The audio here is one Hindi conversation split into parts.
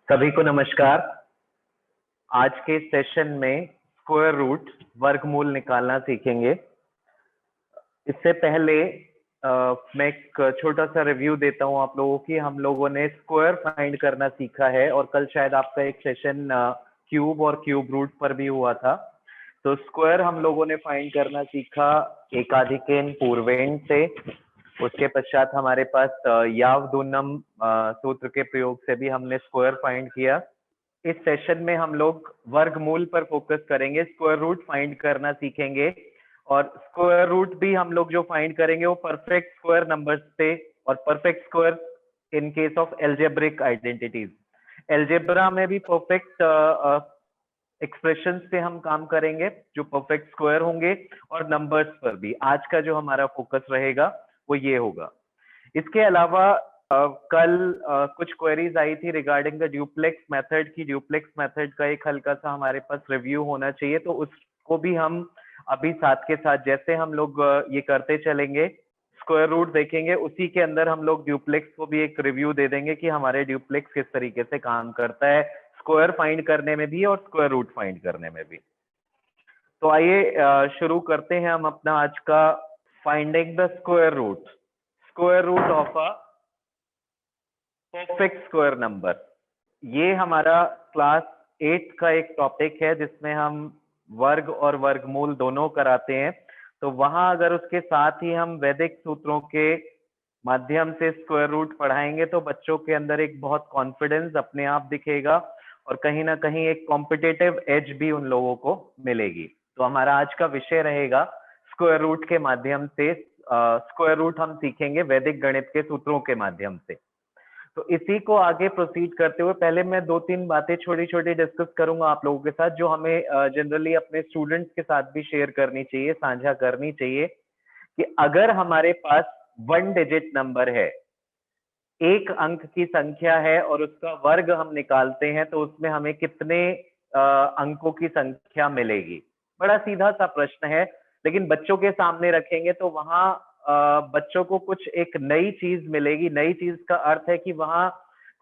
सभी को नमस्कार। आज के सेशन में स्क्वायर रूट वर्गमूल निकालना सीखेंगे। इससे पहले मैं एक छोटा सा रिव्यू देता हूं आप लोगों की। हम लोगों ने स्क्वायर फाइंड करना सीखा है और कल शायद आपका एक सेशन क्यूब और क्यूब रूट पर भी हुआ था। तो स्क्वायर हम लोगों ने फाइंड करना सीखा एकाधिकेन पूर्वेण से। उसके पश्चात हमारे पास यावदूनम सूत्र के प्रयोग से भी हमने स्क्वायर फाइंड किया। इस सेशन में हम लोग वर्गमूल पर फोकस करेंगे, स्क्वायर रूट फाइंड करना सीखेंगे। और स्क्वायर रूट भी हम लोग जो फाइंड करेंगे वो परफेक्ट स्क्वायर नंबर्स से और perfect square in case of algebraic identities. Algebra में भी परफेक्ट एक्सप्रेशन से हम काम करेंगे जो परफेक्ट स्क्वायर होंगे, और नंबर्स पर भी आज का जो हमारा फोकस रहेगा वो ये होगा। इसके अलावा कल कुछ क्वेरीज आई थी रिगार्डिंग द ड्यूप्लेक्स मेथड की। ड्यूप्लेक्स मेथड का एक हल्का सा हमारे पास रिव्यू होना चाहिए, तो उसको भी हम अभी साथ के साथ जैसे हम लोग ये करते चलेंगे, स्क्वायर रूट देखेंगे, उसी के अंदर हम लोग ड्यूप्लेक्स को भी एक रिव्यू दे देंगे कि हमारे ड्यूप्लेक्स किस तरीके से काम करता है, स्क्वायर फाइंड करने में भी और स्क्वायर रूट फाइंड करने में भी। तो आइए शुरू करते हैं हम अपना आज का finding the square root of a perfect square number. ये हमारा क्लास 8 का एक टॉपिक है जिसमें हम वर्ग और वर्गमूल दोनों कराते हैं। तो वहां अगर उसके साथ ही हम वैदिक सूत्रों के माध्यम से स्क्वायर रूट पढ़ाएंगे तो बच्चों के अंदर एक बहुत कॉन्फिडेंस अपने आप दिखेगा और कहीं ना कहीं एक कॉम्पिटिटिव एज भी उन लोगों को मिलेगी। तो हमारा आज का विषय रहेगा स्क्वायर रूट के माध्यम से। स्क्वायर रूट हम सीखेंगे वैदिक गणित के सूत्रों के माध्यम से। तो इसी को आगे प्रोसीड करते हुए पहले मैं दो तीन बातें छोटी छोटी डिस्कस करूंगा आप लोगों के साथ, जो हमें जनरली अपने स्टूडेंट्स के साथ भी शेयर करनी चाहिए, साझा करनी चाहिए। कि अगर हमारे पास 1 डिजिट नंबर है, एक अंक की संख्या है और उसका वर्ग हम निकालते हैं, तो उसमें हमें कितने अंकों की संख्या मिलेगी? बड़ा सीधा सा प्रश्न है, लेकिन बच्चों के सामने रखेंगे तो वहां बच्चों को कुछ एक नई चीज मिलेगी। नई चीज का अर्थ है कि वहां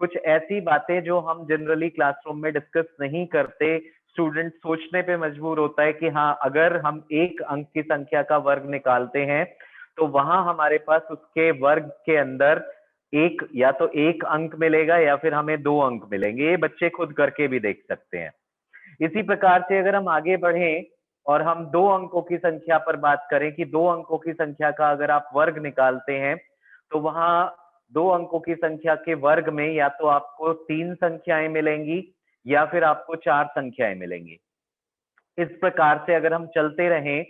कुछ ऐसी बातें जो हम जनरली क्लासरूम में डिस्कस नहीं करते, स्टूडेंट सोचने पे मजबूर होता है कि हाँ, अगर हम एक अंक की संख्या का वर्ग निकालते हैं तो वहां हमारे पास उसके वर्ग के अंदर एक या तो एक अंक मिलेगा या फिर हमें 2 अंक मिलेंगे। ये बच्चे खुद करके भी देख सकते हैं। इसी प्रकार से अगर हम आगे बढ़ें और हम 2 अंकों की संख्या पर बात करें कि 2 अंकों की संख्या का अगर आप वर्ग निकालते हैं तो वहां 2 अंकों की संख्या के वर्ग में या तो आपको 3 संख्याएं मिलेंगी या फिर आपको 4 संख्याएं मिलेंगी। इस प्रकार से अगर हम चलते रहें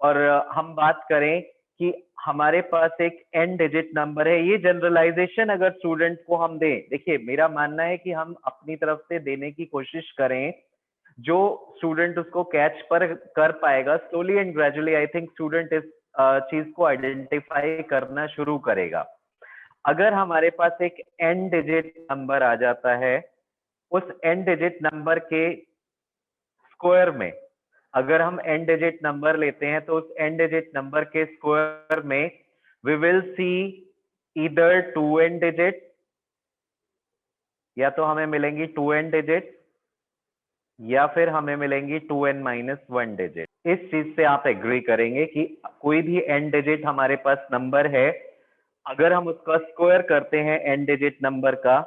और हम बात करें कि हमारे पास एक n डिजिट नंबर है, ये जनरलाइजेशन अगर स्टूडेंट को हम दें, देखिए मेरा मानना है कि हम अपनी तरफ से देने की कोशिश करें, जो स्टूडेंट उसको कैच पर कर पाएगा, slowly and gradually I think student इस चीज को आइडेंटिफाई करना शुरू करेगा। अगर हमारे पास एक n डिजिट नंबर आ जाता है, उस n डिजिट नंबर के स्क्वायर में अगर हम n डिजिट नंबर लेते हैं तो उस n डिजिट नंबर के स्क्वायर में we will see either 2n digit या तो हमें मिलेंगी 2n डिजिट या फिर हमें मिलेंगी 2n-1 डिजिट। इस चीज से आप एग्री करेंगे कि कोई भी n डिजिट हमारे पास नंबर है, अगर हम उसका स्क्वायर करते हैं n डिजिट नंबर का,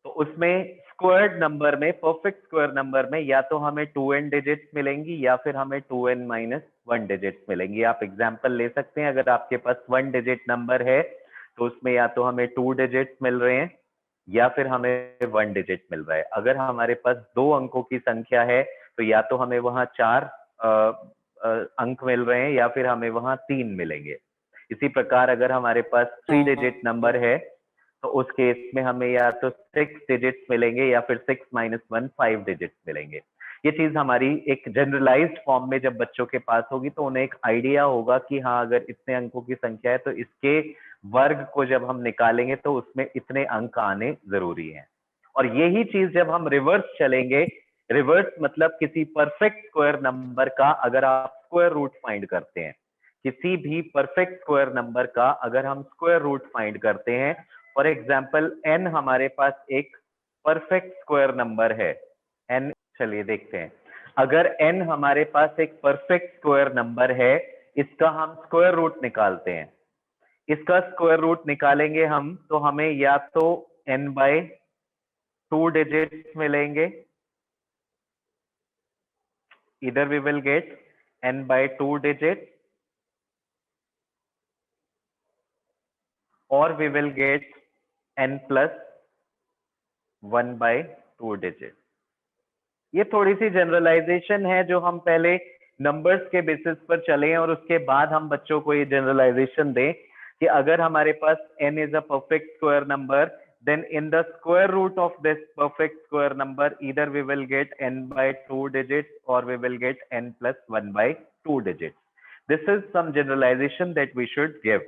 तो उसमें स्क्वायर्ड नंबर में, परफेक्ट स्क्वायर नंबर में या तो हमें 2n डिजिट्स मिलेंगी या फिर हमें 2n-1 डिजिट्स मिलेंगी। आप एग्जांपल ले सकते हैं, अगर आपके पास 1 डिजिट नंबर है तो उसमें या तो हमें 2 डिजिट्स मिल रहे हैं या फिर हमें 1 डिजिट मिल रहा है। अगर हमारे पास 2 अंकों की संख्या है तो या तो हमें वहां 4 अंक मिल रहे हैं या फिर हमें वहां 3 मिलेंगे। इसी प्रकार अगर हमारे पास 3 डिजिट नंबर है तो उस केस में हमें या तो 6 डिजिट्स मिलेंगे या फिर 6-1 5 डिजिट्स मिलेंगे। ये चीज हमारी एक जनरलाइज्ड फॉर्म में जब बच्चों के पास होगी तो उन्हें एक आइडिया होगा कि हाँ, अगर इतने अंकों की संख्या है तो इसके वर्ग को जब हम निकालेंगे तो उसमें इतने अंक आने जरूरी हैं। और यही चीज जब हम रिवर्स चलेंगे, रिवर्स मतलब किसी परफेक्ट स्क्वायर नंबर का अगर आप स्क्वायर रूट फाइंड करते हैं, किसी भी परफेक्ट स्क्वायर नंबर का अगर हम स्क्वायर रूट फाइंड करते हैं, फॉर एग्जाम्पल n हमारे पास एक परफेक्ट स्क्वायर नंबर है n, चलिए देखते हैं। अगर n हमारे पास एक परफेक्ट स्क्वायर नंबर है, इसका हम स्क्वायर रूट निकालते हैं। इसका स्क्वायर रूट निकालेंगे हम, तो हमें या तो n/2 डिजिट्स मिलेंगे, इधर we will get n/2 digit, और we will get n+1/2 digit. ये थोड़ी सी जनरलाइजेशन है जो हम पहले नंबर्स के बेसिस पर चले और उसके बाद हम बच्चों को ये जनरलाइजेशन दें कि अगर हमारे पास n is a perfect square number, then in the square root of this perfect square number either we will get n/2 digits or we will get n+1/2 digits. This is some generalization that we should give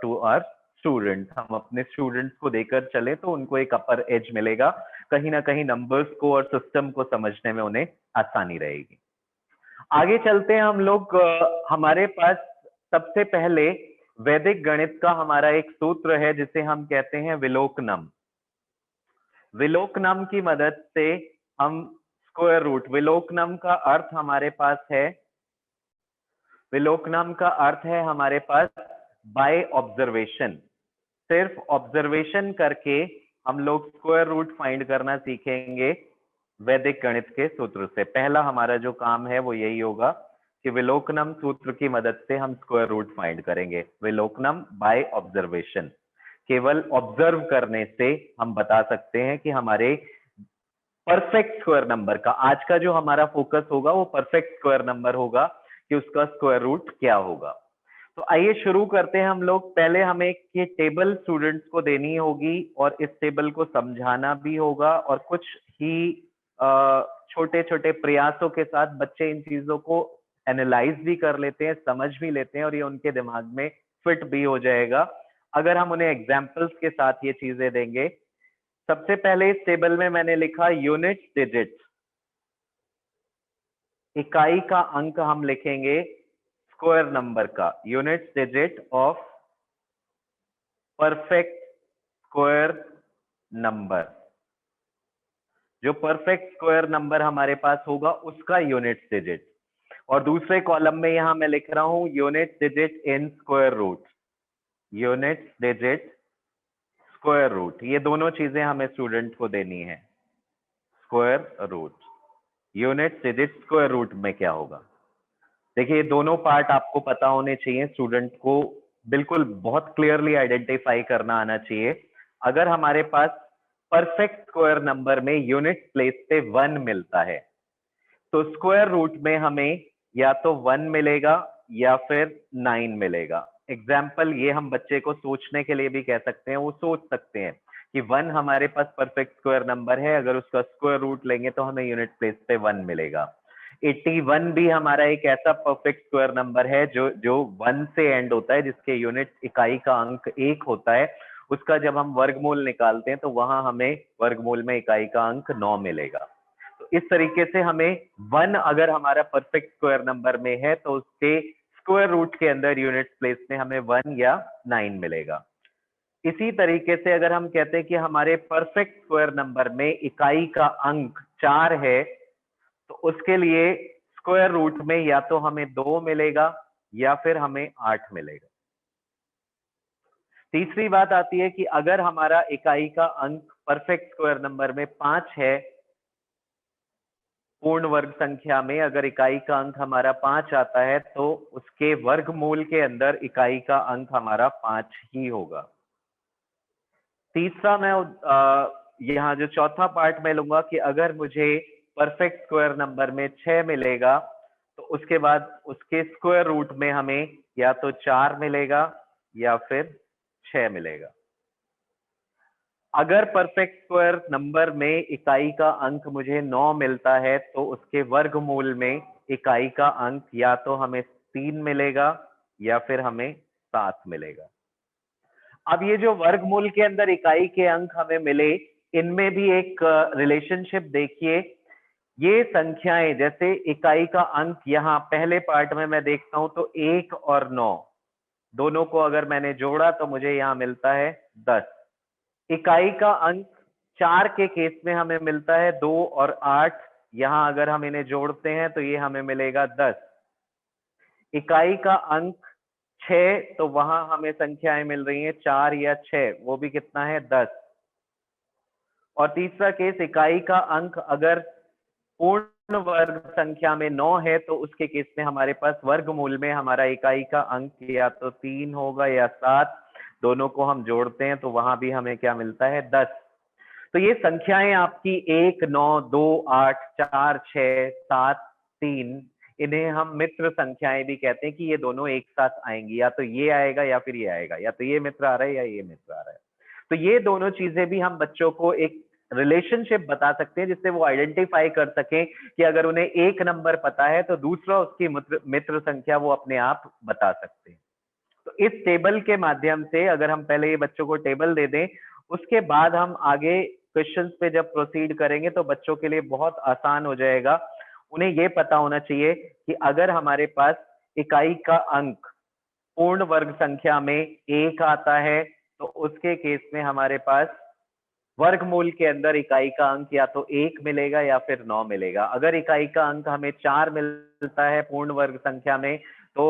to our students. हम अपने स्टूडेंट्स को देकर चले तो उनको एक अपर एज मिलेगा, कहीं ना कहीं नंबर्स को और सिस्टम को समझने में उन्हें आसानी रहेगी। आगे चलते हैं हम लोग। हमारे पास सबसे पहले वैदिक गणित का हमारा एक सूत्र है जिसे हम कहते हैं विलोकनम। विलोकनम की मदद से हम स्क्वायर रूट, विलोकनम का अर्थ हमारे पास है, विलोकनम का अर्थ है हमारे पास बाय ऑब्जर्वेशन। सिर्फ ऑब्जर्वेशन करके हम लोग स्क्वायर रूट फाइंड करना सीखेंगे वैदिक गणित के सूत्र से। पहला हमारा जो काम है वो यही होगा कि विलोकनम सूत्र की मदद से हम स्क्वायर रूट फाइंड करेंगे। विलोकनम बाय ऑब्जर्वेशन, केवल ऑब्जर्व करने से हम बता सकते हैं कि हमारे परफेक्ट स्क्वायर नंबर का, आज का जो हमारा फोकस होगा वो परफेक्ट स्क्वायर नंबर होगा कि उसका स्क्वायर रूट क्या होगा। तो आइए शुरू करते हैं हम लोग। पहले हमें ये टेबल स्टूडेंट्स को देनी होगी और इस टेबल को समझाना भी होगा, और कुछ ही छोटे छोटे प्रयासों के साथ बच्चे इन चीजों को एनालाइज भी कर लेते हैं, समझ भी लेते हैं, और ये उनके दिमाग में फिट भी हो जाएगा अगर हम उन्हें एग्जाम्पल्स के साथ ये चीजें देंगे। सबसे पहले इस टेबल में मैंने लिखा यूनिट डिजिट, इकाई का अंक हम लिखेंगे स्क्वायर नंबर का, unit digit of perfect square number. जो परफेक्ट स्क्वायर नंबर हमारे पास होगा उसका यूनिट डिजिट। और दूसरे कॉलम में यहां मैं लिख रहा हूं unit digit in square root, unit digit square root. ये दोनों चीजें हमें स्टूडेंट को देनी है। Square root, unit digit square root में क्या होगा। देखिए ये दोनों पार्ट आपको पता होने चाहिए, स्टूडेंट को बिल्कुल बहुत क्लियरली आइडेंटिफाई करना आना चाहिए। अगर हमारे पास परफेक्ट स्क्वायर नंबर में यूनिट प्लेस पे 1 मिलता है तो स्क्वायर रूट में हमें या तो 1 मिलेगा या फिर 9 मिलेगा। एग्जाम्पल ये हम बच्चे को सोचने के लिए भी कह सकते हैं, वो सोच सकते हैं कि 1 हमारे पास परफेक्ट स्क्वायर नंबर है, अगर उसका स्क्वायर रूट लेंगे तो हमें यूनिट प्लेस पे 1 मिलेगा। 81 भी हमारा एक ऐसा परफेक्ट स्क्वायर नंबर है जो 1 से एंड होता है, जिसके यूनिट इकाई का अंक 1 होता है। उसका जब हम वर्गमूल निकालते हैं तो वहां हमें वर्गमूल में इकाई का अंक 9 मिलेगा। तो इस तरीके से हमें 1 अगर हमारा परफेक्ट स्क्वायर नंबर में है तो उसके स्क्वायर रूट के अंदर यूनिट प्लेस में हमें 1 या 9 मिलेगा। इसी तरीके से अगर हम कहते हैं कि हमारे परफेक्ट स्क्वायर नंबर में इकाई का अंक 4 है तो उसके लिए स्क्वायर रूट में या तो हमें 2 मिलेगा या फिर हमें 8 मिलेगा। तीसरी बात आती है कि अगर हमारा इकाई का अंक परफेक्ट स्क्वायर नंबर में 5 है, पूर्ण वर्ग संख्या में अगर इकाई का अंक हमारा 5 आता है तो उसके वर्गमूल के अंदर इकाई का अंक हमारा 5 ही होगा। तीसरा मैं यहाँ जो चौथा पार्ट में लूंगा कि अगर मुझे परफेक्ट स्क्वायर नंबर में 6 मिलेगा तो उसके बाद उसके स्क्वायर रूट में हमें या तो 4 मिलेगा या फिर 6 मिलेगा। अगर परफेक्ट स्क्वायर नंबर में इकाई का अंक मुझे 9 मिलता है तो उसके वर्गमूल में इकाई का अंक या तो हमें 3 मिलेगा या फिर हमें 7 मिलेगा। अब ये जो वर्गमूल के अंदर इकाई के अंक हमें मिले, इनमें भी एक रिलेशनशिप देखिए। ये संख्याएं जैसे इकाई का अंक यहाँ पहले पार्ट में मैं देखता हूं तो 1 और 9 दोनों को अगर मैंने जोड़ा तो मुझे यहाँ मिलता है 10। इकाई का अंक 4 के केस में हमें मिलता है 2 और 8, यहां अगर हम इन्हें जोड़ते हैं तो ये हमें मिलेगा 10। इकाई का अंक 6, तो वहां हमें संख्याएं मिल रही हैं 4 या 6, वो भी कितना है 10। और तीसरा केस, इकाई का अंक अगर पूर्ण वर्ग संख्या में 9 है तो उसके केस में हमारे पास वर्गमूल में हमारा इकाई का अंक या तो 3 होगा या 7, दोनों को हम जोड़ते हैं तो वहां भी हमें क्या मिलता है 10। तो ये संख्याएं आपकी 1, 9, 2, 8, 4, 6, 7, 3, इन्हें हम मित्र संख्याएं भी कहते हैं कि ये दोनों एक साथ आएंगी, या तो ये आएगा या फिर ये आएगा, या तो ये मित्र आ रहा है या ये मित्र आ रहा है। तो ये दोनों चीजें भी हम बच्चों को एक रिलेशनशिप बता सकते हैं जिससे वो आइडेंटिफाई कर सकें कि अगर उन्हें एक नंबर पता है तो दूसरा उसकी मित्र संख्या वो अपने आप बता सकते हैं। तो इस टेबल के माध्यम से अगर हम पहले ये बच्चों को टेबल दे दें, उसके बाद हम आगे क्वेश्चंस पे जब प्रोसीड करेंगे तो बच्चों के लिए बहुत आसान हो जाएगा। उन्हें ये पता होना चाहिए कि अगर हमारे पास इकाई का अंक पूर्ण वर्ग संख्या में 1 आता है तो उसके केस में हमारे पास वर्गमूल के अंदर इकाई का अंक या तो 1 मिलेगा या फिर 9 मिलेगा। अगर इकाई का अंक हमें 4 मिलता है पूर्ण वर्ग संख्या में तो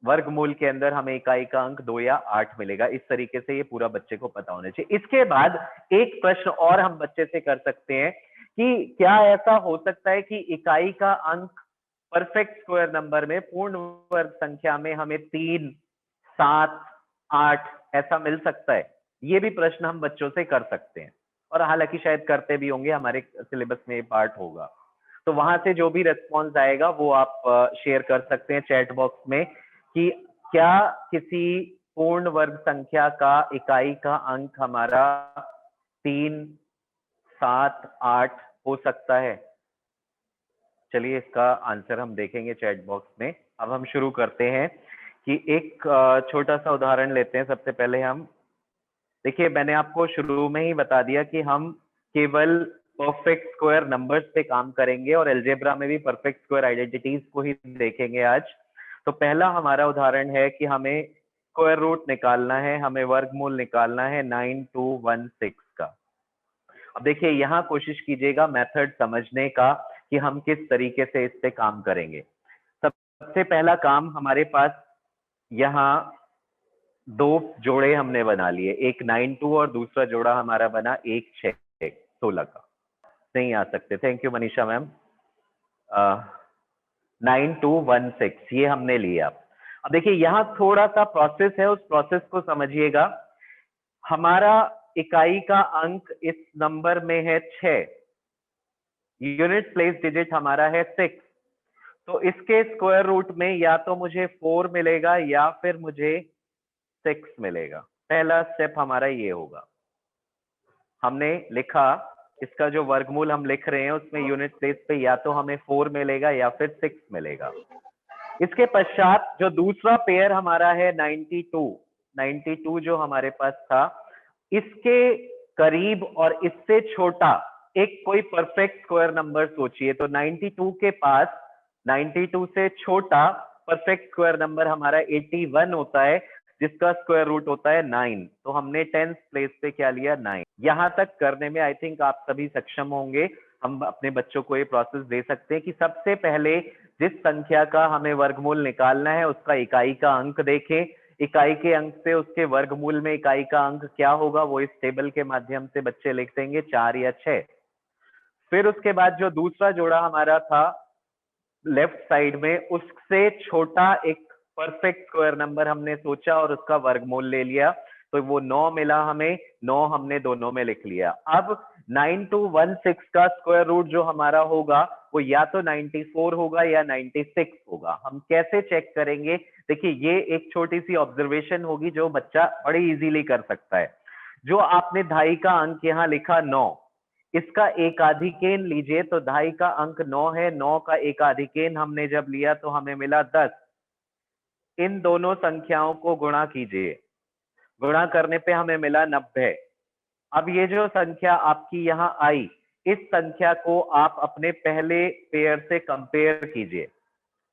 वर्गमूल के अंदर हमें इकाई का अंक 2 या 8 मिलेगा। इस तरीके से ये पूरा बच्चे को पता होना चाहिए। इसके बाद एक प्रश्न और हम बच्चे से कर सकते हैं कि क्या ऐसा हो सकता है कि इकाई का अंक परफेक्ट स्क्वायर नंबर में पूर्ण वर्ग संख्या में हमें 3, 7, 8 ऐसा मिल सकता है? ये भी प्रश्न हम बच्चों से कर सकते हैं और हालांकि शायद करते भी होंगे, हमारे सिलेबस में ये पार्ट होगा। तो वहां से जो भी रेस्पॉन्स आएगा वो आप शेयर कर सकते हैं चैट बॉक्स में कि क्या किसी पूर्ण वर्ग संख्या का इकाई का अंक हमारा 3, 7, 8 हो सकता है। चलिए इसका आंसर हम देखेंगे चैट बॉक्स में। अब हम शुरू करते हैं कि एक छोटा सा उदाहरण लेते हैं। सबसे पहले हम देखिए, मैंने आपको शुरू में ही बता दिया कि हम केवल परफेक्ट स्क्वायर नंबर्स पे काम करेंगे और अलजेब्रा में भी परफेक्ट स्क्वायर आइडेंटिटीज को ही देखेंगे आज। तो पहला हमारा उदाहरण है कि हमें स्क्वायर रूट निकालना है, हमें वर्गमूल निकालना है 9216 का। अब देखिए यहाँ कोशिश कीजिएगा मेथड समझने का कि हम किस तरीके से इस पे काम करेंगे। सबसे पहला काम, हमारे पास यहाँ 2 जोड़े हमने बना लिए, एक 92 और दूसरा जोड़ा हमारा बना 16 का। नहीं आ सकते, थैंक यू मनीषा मैम। 9216 ये हमने लिया। अब देखिए यहाँ थोड़ा सा प्रोसेस है, उस प्रोसेस को समझिएगा। हमारा इकाई का अंक इस नंबर में है 6, यूनिट प्लेस डिजिट हमारा है 6, तो इसके स्क्वायर रूट में या तो मुझे 4 मिलेगा या फिर मुझे 6 मिलेगा। पहला स्टेप हमारा ये होगा। हमने लिखा, इसका जो वर्गमूल हम लिख रहे हैं उसमें यूनिट प्लेस पे या तो हमें 4 मिलेगा या फिर 6 मिलेगा। इसके पश्चात जो दूसरा पेयर हमारा है 92 जो हमारे पास था, इसके करीब और इससे छोटा एक कोई परफेक्ट स्क्वायर नंबर सोचिए। तो 92 के पास 92 से छोटा परफेक्ट स्क्वायर नंबर हमारा 81 होता है, जिसका स्क्वायर रूट होता है 9। तो हमने 10th प्लेस पे क्या लिया, 9। यहां तक करने में आई थिंक आप सभी सक्षम होंगे। हम अपने बच्चों को ये प्रोसेस दे सकते हैं कि सबसे पहले जिस संख्या का हमें वर्गमूल निकालना है उसका इकाई का अंक देखें, इकाई के अंक से उसके वर्गमूल में इकाई का अंक क्या होगा वो इस टेबल के माध्यम से बच्चे लिख देंगे, 4 या 6। फिर उसके बाद जो दूसरा जोड़ा हमारा था लेफ्ट साइड में, उससे छोटा एक परफेक्ट स्क्वायर नंबर हमने सोचा और उसका वर्गमूल ले लिया, तो वो 9 मिला हमें, 9 हमने दोनों में लिख लिया। अब 9216 का स्क्वायर रूट जो हमारा होगा वो या तो 94 होगा या 96 होगा। हम कैसे चेक करेंगे? देखिए ये एक छोटी सी ऑब्जर्वेशन होगी जो बच्चा बड़ी इजीली कर सकता है। जो आपने ढाई का अंक यहाँ लिखा 9, इसका एकाधिकेन लीजिए, तो ढाई का अंक 9 है, 9 का एकाधिकेन हमने जब लिया तो हमें मिला 10। इन दोनों संख्याओं को गुणा कीजिए, गुणा करने पे हमें मिला 90। अब ये जो संख्या आपकी यहाँ आई, इस संख्या को आप अपने पहले पेयर से कंपेयर कीजिए।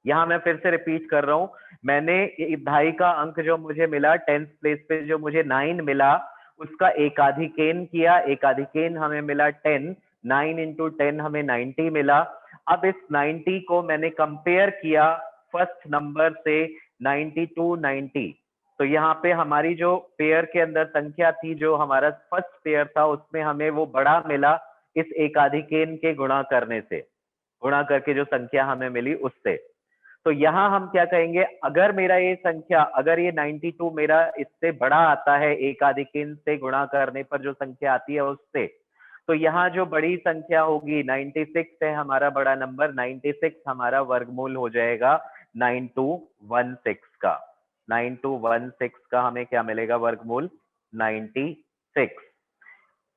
यहाँ मैं फिर से रिपीट कर रहा हूं, मैंने ढाई का अंक जो मुझे मिला 10th प्लेस पे जो मुझे 9 मिला, उसका एकाधिकेन किया, एकाधिकेन हमें मिला 10, 9 इंटू 10 हमें 90 मिला। अब इस 90 को मैंने कंपेयर किया फर्स्ट नंबर से 92, 90। तो यहाँ पे हमारी जो पेयर के अंदर संख्या थी, जो हमारा फर्स्ट पेयर था, उसमें हमें वो बड़ा मिला इस एकाधिकेन के गुणा करने से, गुणा करके जो संख्या हमें मिली उससे। तो यहां हम क्या कहेंगे, अगर मेरा ये संख्या, अगर ये 92 मेरा इससे बड़ा आता है एकाधिकेन से गुणा करने पर जो संख्या आती है उससे, तो यहाँ जो बड़ी संख्या होगी 96 है हमारा बड़ा नंबर, 96 हमारा वर्गमूल हो जाएगा 9216 का। 9216 का हमें क्या मिलेगा वर्गमूल 96।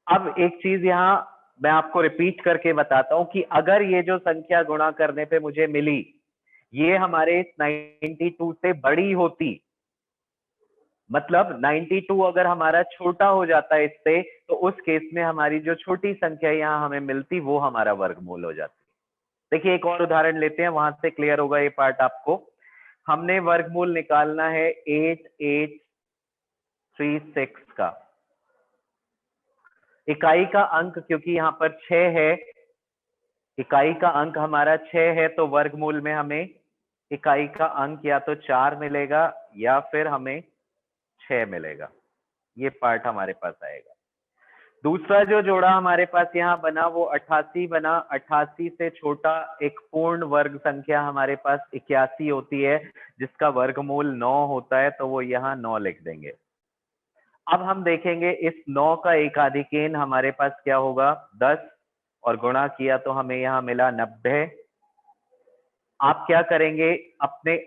अब एक चीज यहाँ मैं आपको रिपीट करके बताता हूं कि अगर ये जो संख्या गुणा करने पे मुझे मिली ये हमारे 92 से बड़ी होती, मतलब 92 अगर हमारा छोटा हो जाता है इससे, तो उस केस में हमारी जो छोटी संख्या यहाँ हमें मिलती वो हमारा वर्गमूल हो जाती। देखिए एक और उदाहरण लेते हैं, वहां से क्लियर होगा ये पार्ट आपको। हमने वर्गमूल निकालना है 8836 का। इकाई का अंक क्योंकि यहाँ पर 6 है, इकाई का अंक हमारा 6 है, तो वर्गमूल में हमें इकाई का अंक या तो 4 मिलेगा या फिर हमें 6 मिलेगा। ये पार्ट हमारे पास आएगा। दूसरा जो जोड़ा हमारे पास यहाँ बना वो 88 बना। 88 से छोटा एक पूर्ण वर्ग संख्या हमारे पास 81 होती है, जिसका वर्गमूल 9 होता है, तो वो यहाँ 9 लिख देंगे। अब हम देखेंगे इस 9 का एकाधिकेन हमारे पास क्या होगा 10, और गुणा किया तो हमें यहाँ मिला 90। आप क्या करेंगे, अपने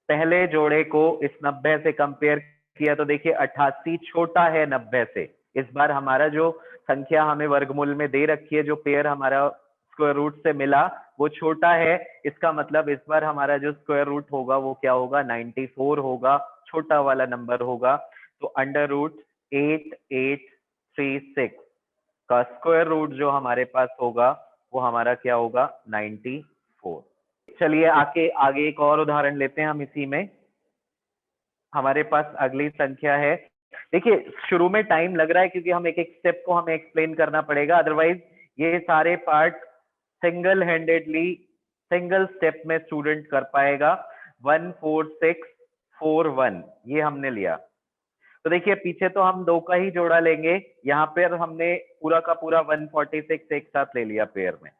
पहले जोड़े को इस 90 से कंपेयर किया तो देखिए 88 छोटा है 90 से। इस बार हमारा जो संख्या हमें वर्गमूल में दे रखी है, जो पेयर हमारा स्क्वायर रूट से मिला वो छोटा है, इसका मतलब इस बार हमारा जो स्क्वायर रूट होगा वो क्या होगा 94 होगा, छोटा वाला नंबर होगा। तो अंडर रूट 8836 का स्क्वायर रूट जो हमारे पास होगा वो हमारा क्या होगा 94। चलिए आगे एक और उदाहरण लेते हैं हम इसी में। हमारे पास अगली संख्या है, देखिए शुरू में टाइम लग रहा है क्योंकि हम एक एक स्टेप को हमें एक्सप्लेन करना पड़ेगा, अदरवाइज ये सारे part single handedly single step में स्टूडेंट कर पाएगा। 14641 ये हमने लिया। तो देखिए पीछे तो हम 2 का ही जोड़ा लेंगे, यहाँ पर हमने पूरा का पूरा 146 एक साथ ले लिया पेयर में।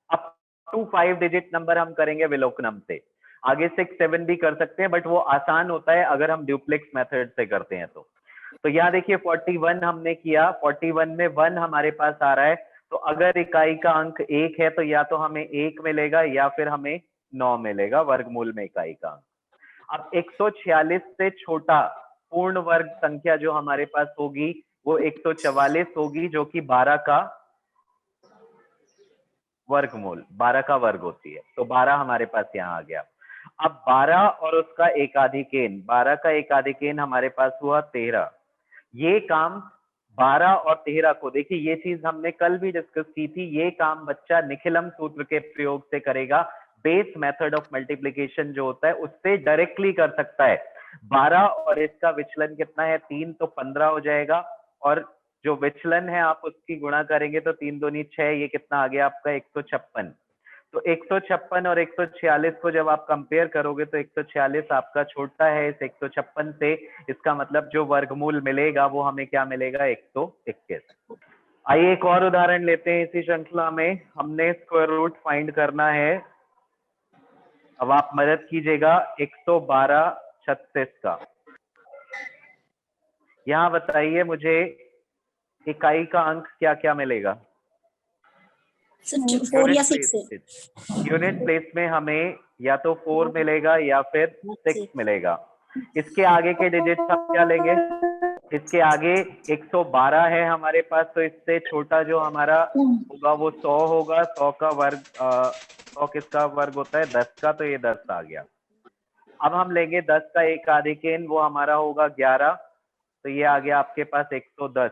अब टू 5 डिजिट नंबर हम करेंगे विलोकनम से, आगे 6 7 भी कर सकते हैं, बट वो आसान होता है अगर हम ड्यूप्लेक्स मेथड से करते हैं तो यहाँ देखिए 41 हमने किया, 41 में 1 हमारे पास आ रहा है, तो अगर इकाई का अंक 1 है तो या तो हमें 1 मिलेगा या फिर हमें 9 मिलेगा वर्गमूल में इकाई का अंक। अब 146 से छोटा पूर्ण वर्ग संख्या जो हमारे पास होगी वो 144 होगी, जो कि 12 का वर्गमूल 12 का वर्ग होती है, तो 12 हमारे पास यहाँ आ गया। अब 12 और उसका एकाधिकेन, 12 का एकाधिकेन हमारे पास हुआ 13। ये काम 12 और 13 को, देखिए ये चीज हमने कल भी डिस्कस की थी, ये काम बच्चा निखिलम सूत्र के प्रयोग से करेगा, बेस मेथड ऑफ मल्टीप्लिकेशन जो होता है उससे डायरेक्टली कर सकता है। 12 और इसका विचलन कितना है 3, तो 15 हो जाएगा, और जो विचलन है आप उसकी गुणा करेंगे तो 3 दूनी 6, ये कितना आ गया आपका 156। तो 156 और 146 को जब आप कंपेयर करोगे तो 146 आपका छोटा है इस 156 से, इसका मतलब जो वर्गमूल मिलेगा वो हमें क्या मिलेगा 121। आइए एक और उदाहरण लेते हैं इसी श्रृंखला में, हमने स्क्वायर रूट फाइंड करना है। अब आप मदद कीजिएगा 112 36 का। यहाँ बताइए मुझे इकाई का अंक क्या क्या मिलेगा 4 या 6 है। यूनिट प्लेस में हमें या तो 4 मिलेगा या फिर 6 मिलेगा। इसके आगे के डिजिट हम क्या लेंगे, इसके आगे 112 है हमारे पास, तो इससे छोटा जो हमारा होगा वो 100 होगा। 100 का वर्ग 100 किसका वर्ग होता है 10 का, तो ये 10 आ गया। अब हम लेंगे 10 का एकाधिकेन, वो हमारा होगा 11, तो ये आ गया आपके पास 110।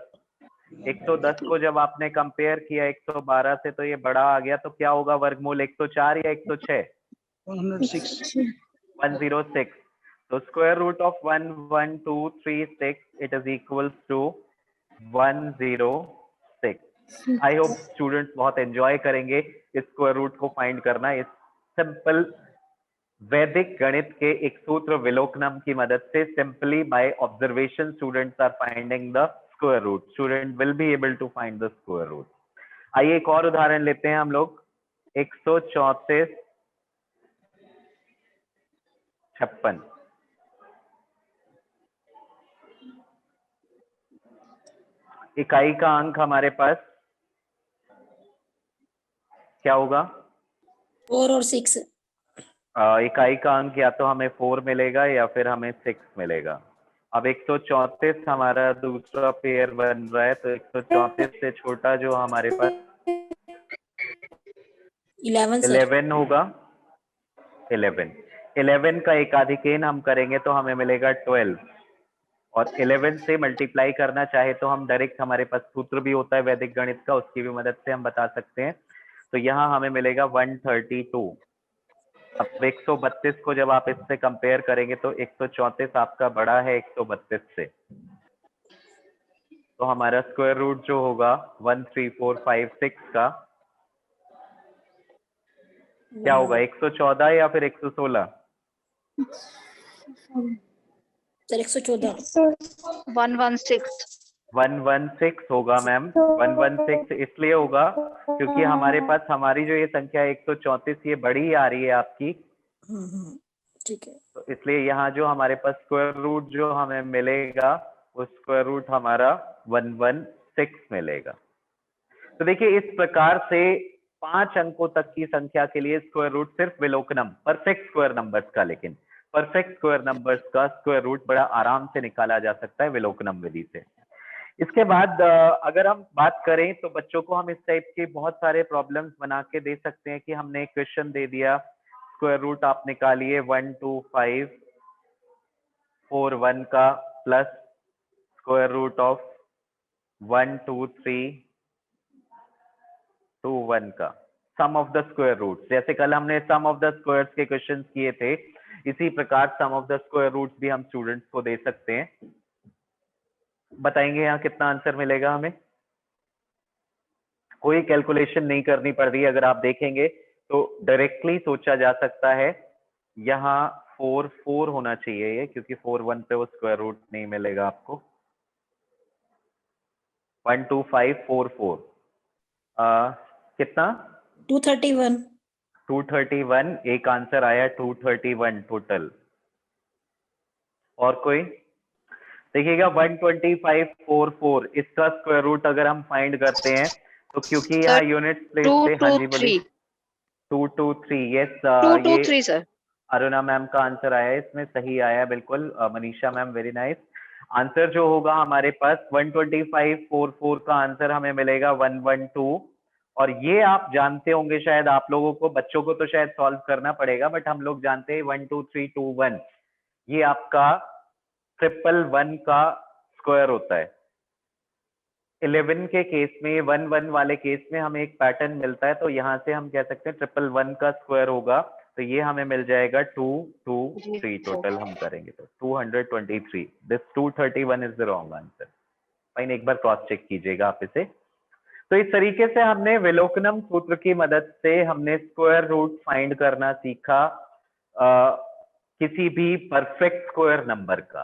110 को जब आपने कंपेयर किया 112 से तो ये बड़ा आ गया, तो क्या होगा वर्गमूल 104 या 106 106। तो square root of 11236 it is equals to 106। I hope students बहुत एंजॉय करेंगे इस स्क्वायर रूट को फाइंड करना। इस सिंपल वैदिक गणित के एक सूत्र विलोकनम की मदद से simply by observation students are finding the square root. Student will be able to find the square root. आइए एक और उदाहरण लेते हैं हम लोग। 134 56 इकाई का अंक हमारे पास क्या होगा? 4 और 6। इकाई का अंक या तो हमें 4 मिलेगा या फिर हमें 6 मिलेगा। अब 134 हमारा दूसरा पेयर बन रहा है, तो 134 से छोटा जो हमारे पास 11 होगा। 11 का एकाधिकेन हम करेंगे तो हमें मिलेगा 12, और 11 से मल्टीप्लाई करना चाहे तो हम डायरेक्ट, हमारे पास सूत्र भी होता है वैदिक गणित का, उसकी भी मदद से हम बता सकते हैं। तो यहाँ हमें मिलेगा 132। अब 132 को जब आप इससे कंपेयर करेंगे तो 134 आपका बड़ा है 132 से, तो हमारा स्क्वायर रूट जो होगा 13456 का क्या होगा? 114 या फिर 116? सर 114। 116 होगा मैम। 116 इसलिए होगा क्योंकि हमारे पास हमारी जो ये संख्या 134 ये बड़ी आ रही है आपकी, ठीक है। तो इसलिए यहाँ जो हमारे पास स्क्वायर रूट जो हमें मिलेगा वो स्क्वायर रूट हमारा 116 मिलेगा। तो देखिए इस प्रकार से 5 अंकों तक की संख्या के लिए स्क्वायर रूट सिर्फ विलोकनम, परफेक्ट स्क्वायर नंबर्स का, लेकिन परफेक्ट स्क्वायर नंबर्स का स्क्वायर रूट बड़ा आराम से निकाला जा सकता है विलोकनम विधि से। इसके बाद अगर हम बात करें तो बच्चों को हम इस टाइप के बहुत सारे प्रॉब्लम्स बना के दे सकते हैं कि हमने एक क्वेश्चन दे दिया, स्क्वायर रूट आप निकालिए 12541 का प्लस स्क्वायर रूट ऑफ 12321 का सम ऑफ द स्क्वायर रूट। जैसे कल हमने सम ऑफ द स्क्वायर्स के क्वेश्चंस किए थे, इसी प्रकार सम ऑफ द स्क्वायर रूट्स भी हम स्टूडेंट्स को दे सकते हैं। बताएंगे यहाँ कितना आंसर मिलेगा हमें? कोई कैलकुलेशन नहीं करनी पड़ रही है, अगर आप देखेंगे तो डायरेक्टली सोचा जा सकता है। यहाँ 4 होना चाहिए ये, क्योंकि 4 1 पे वो स्क्वायर रूट नहीं मिलेगा आपको। 12544 कितना? 231। 231 एक आंसर आया, 231 टोटल। और कोई? देखिएगा 12544 इसका स्क्वायर रूट अगर हम फाइंड करते हैं तो क्योंकि यहाँ यूनिट प्लेस थे। हाँ जी बोलिए। 223 यस, 223 सर। अरुणा मैम का आंसर आया है, इसमें सही आया बिल्कुल। Manisha ma'am very nice. Answer जो होगा हमारे पास 12544 का आंसर हमें मिलेगा 112। और ये आप जानते होंगे शायद, आप लोगों को, बच्चों को तो शायद सॉल्व करना पड़ेगा, बट हम लोग जानते हैं 12321 ये आपका 111 का स्क्वायर होता है। 11 के केस में, 11 वाले केस में हमें एक पैटर्न मिलता है, तो यहाँ से हम कह सकते हैं 111 का स्क्वायर होगा, तो ये हमें मिल जाएगा 223 टोटल हम करेंगे तो 223। This 231 is the wrong answer. Fine, एक बार क्रॉस चेक कीजिएगा आप इसे। तो इस तरीके से हमने विलोकनम सूत्र की मदद से हमने स्क्वायर रूट फाइंड करना सीखा किसी भी परफेक्ट स्क्वायर नंबर का।